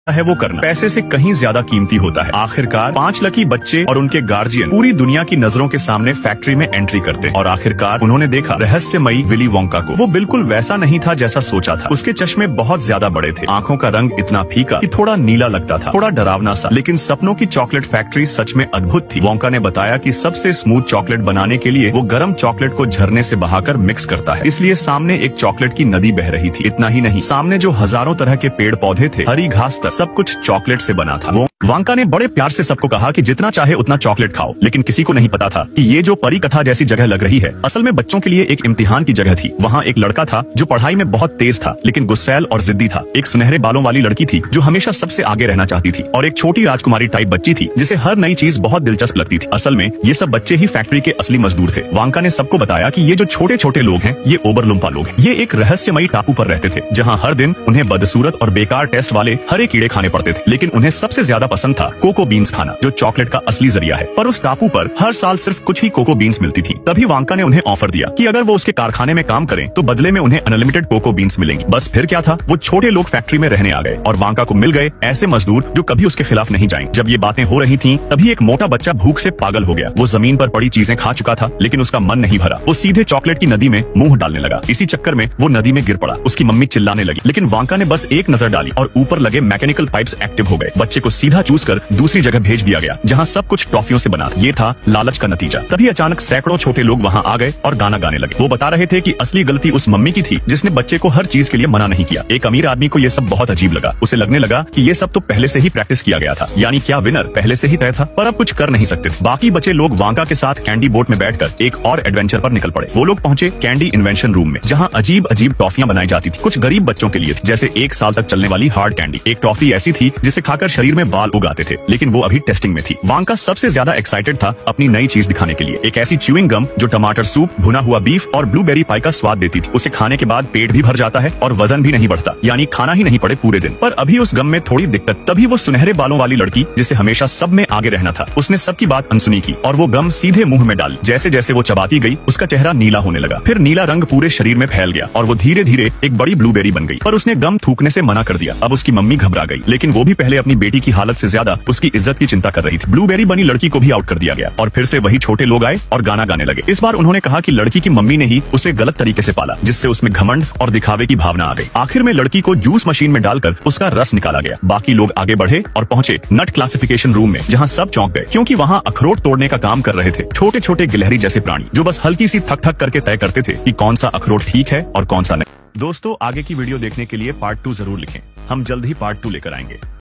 है वो करना पैसे से कहीं ज्यादा कीमती होता है। आखिरकार 5 लकी बच्चे और उनके गार्जियन पूरी दुनिया की नजरों के सामने फैक्ट्री में एंट्री करते हैं और आखिरकार उन्होंने देखा रहस्यमयी विली वोंका को। वो बिल्कुल वैसा नहीं था जैसा सोचा था। उसके चश्मे बहुत ज्यादा बड़े थे, आंखों का रंग इतना फीका कि थोड़ा नीला लगता था, थोड़ा डरावना सा। लेकिन सपनों की चॉकलेट फैक्ट्री सच में अद्भुत थी। वोंका ने बताया कि सबसे स्मूथ चॉकलेट बनाने के लिए वो गर्म चॉकलेट को झरने से बहाकर मिक्स करता है, इसलिए सामने एक चॉकलेट की नदी बह रही थी। इतना ही नहीं, सामने जो हजारों तरह के पेड़ पौधे थे, हरी घास तक, सब कुछ चॉकलेट से बना था। वोंका ने बड़े प्यार से सबको कहा कि जितना चाहे उतना चॉकलेट खाओ, लेकिन किसी को नहीं पता था कि ये जो परी कथा जैसी जगह लग रही है, असल में बच्चों के लिए एक इम्तिहान की जगह थी। वहाँ एक लड़का था जो पढ़ाई में बहुत तेज था, लेकिन गुस्सैल और जिद्दी था। एक सुनहरे बालों वाली लड़की थी जो हमेशा सबसे आगे रहना चाहती थी, और एक छोटी राजकुमारी टाइप बच्ची थी जिसे हर नई चीज बहुत दिलचस्प लगती थी। असल में ये सब बच्चे ही फैक्ट्री के असली मजदूर थे। वोंका ने सबको बताया कि ये जो छोटे छोटे लोग हैं, ये ओबरलुम्पा लोग हैं। ये एक रहस्यमयी टापू पर रहते थे, जहाँ हर दिन उन्हें बदसूरत और बेकार टेस्ट वाले हरे कीड़े खाने पड़ते थे, लेकिन उन्हें सबसे ज्यादा पसंद था कोको बीन्स खाना, जो चॉकलेट का असली जरिया है। पर उस टापू पर हर साल सिर्फ कुछ ही कोको बीन्स मिलती थी। तभी वोंका ने उन्हें ऑफर दिया कि अगर वो उसके कारखाने में काम करें तो बदले में उन्हें अनलिमिटेड कोको बीन्स मिलेंगी। बस फिर क्या था, वो छोटे लोग फैक्ट्री में रहने आ गए और वोंका को मिल गए ऐसे मजदूर जो कभी उसके खिलाफ नहीं जाएंगे। जब ये बातें हो रही थीं, तभी एक मोटा बच्चा भूख से पागल हो गया। वो जमीन पर पड़ी चीजें खा चुका था, लेकिन उसका मन नहीं भरा। वो सीधे चॉकलेट की नदी में मुंह डालने लगा। इसी चक्कर में वो नदी में गिर पड़ा। उसकी मम्मी चिल्लाने लगी, लेकिन वोंका ने बस एक नजर डाली और ऊपर लगे मैकेनिकल पाइप्स एक्टिव हो गए। बच्चे को सीधा चूस कर दूसरी जगह भेज दिया गया, जहाँ सब कुछ टॉफियों से बना था। ये था लालच का नतीजा। तभी अचानक सैकड़ों छोटे लोग वहाँ आ गए और गाना गाने लगे। वो बता रहे थे कि असली गलती उस मम्मी की थी जिसने बच्चे को हर चीज के लिए मना नहीं किया। एक अमीर आदमी को ये सब बहुत अजीब लगा। उसे लगने लगा कि ये सब तो पहले से ही प्रैक्टिस किया गया था, यानी क्या विनर पहले से ही तय था। पर अब कुछ कर नहीं सकते थे। बाकी बचे लोग वोंका के साथ कैंडी बोट में बैठकर एक और एडवेंचर पर निकल पड़े। वो लोग पहुंचे कैंडी इन्वेंशन रूम में, जहाँ अजीब अजीब टॉफियां बनाई जाती थी। कुछ गरीब बच्चों के लिए थी, जैसे 1 साल तक चलने वाली हार्ड कैंडी। एक टॉफी ऐसी थी जिसे खाकर शरीर में बाल उगाते थे, लेकिन वो अभी टेस्टिंग में थी। वोंका सबसे ज्यादा एक्साइटेड था अपनी नई चीज दिखाने के लिए। एक ऐसी च्यूइंग गम जो टमाटर सूप, भुना हुआ बीफ और ब्लूबेरी पाई का स्वाद देती थी। उसे खाने के बाद पेट भी भर जाता है और वजन भी नहीं बढ़ता, यानी खाना ही नहीं पड़े पूरे दिन। पर अभी उस गम में थोड़ी दिक्कत। तभी वो सुनहरे बालों वाली लड़की, जिसे हमेशा सब में आगे रहना था, उसने सबकी बात अनसुनी की और वो गम सीधे मुंह में डाली। जैसे जैसे वो चबाती गई, उसका चेहरा नीला होने लगा। फिर नीला रंग पूरे शरीर में फैल गया और वो धीरे धीरे एक बड़ी ब्लूबेरी बन गई। पर उसने गम थूकने से मना कर दिया। अब उसकी मम्मी घबरा गई, लेकिन वो भी पहले अपनी बेटी की हालत से ज्यादा उसकी इज्जत की चिंता कर रही थी। ब्लूबेरी बनी लड़की को भी आउट कर दिया गया और फिर से वही छोटे लोग आए और गाना गाने लगे। इस बार उन्होंने कहा कि लड़की की मम्मी ने ही उसे गलत तरीके से पाला, जिससे उसमें घमंड और दिखावे की भावना आ गई। आखिर में लड़की को जूस मशीन में डालकर उसका रस निकाला गया। बाकी लोग आगे बढ़े और पहुंचे नट क्लासिफिकेशन रूम में, जहां सब चौंक गए, क्योंकि वहां अखरोट तोड़ने का काम कर रहे थे छोटे छोटे गिलहरी जैसे प्राणी, जो बस हल्की सी थक थक करके तय करते थे कि कौन सा अखरोट ठीक है और कौन सा नहीं। दोस्तों, आगे की वीडियो देखने के लिए पार्ट 2 जरूर लिखें। हम जल्द ही पार्ट 2 लेकर आएंगे।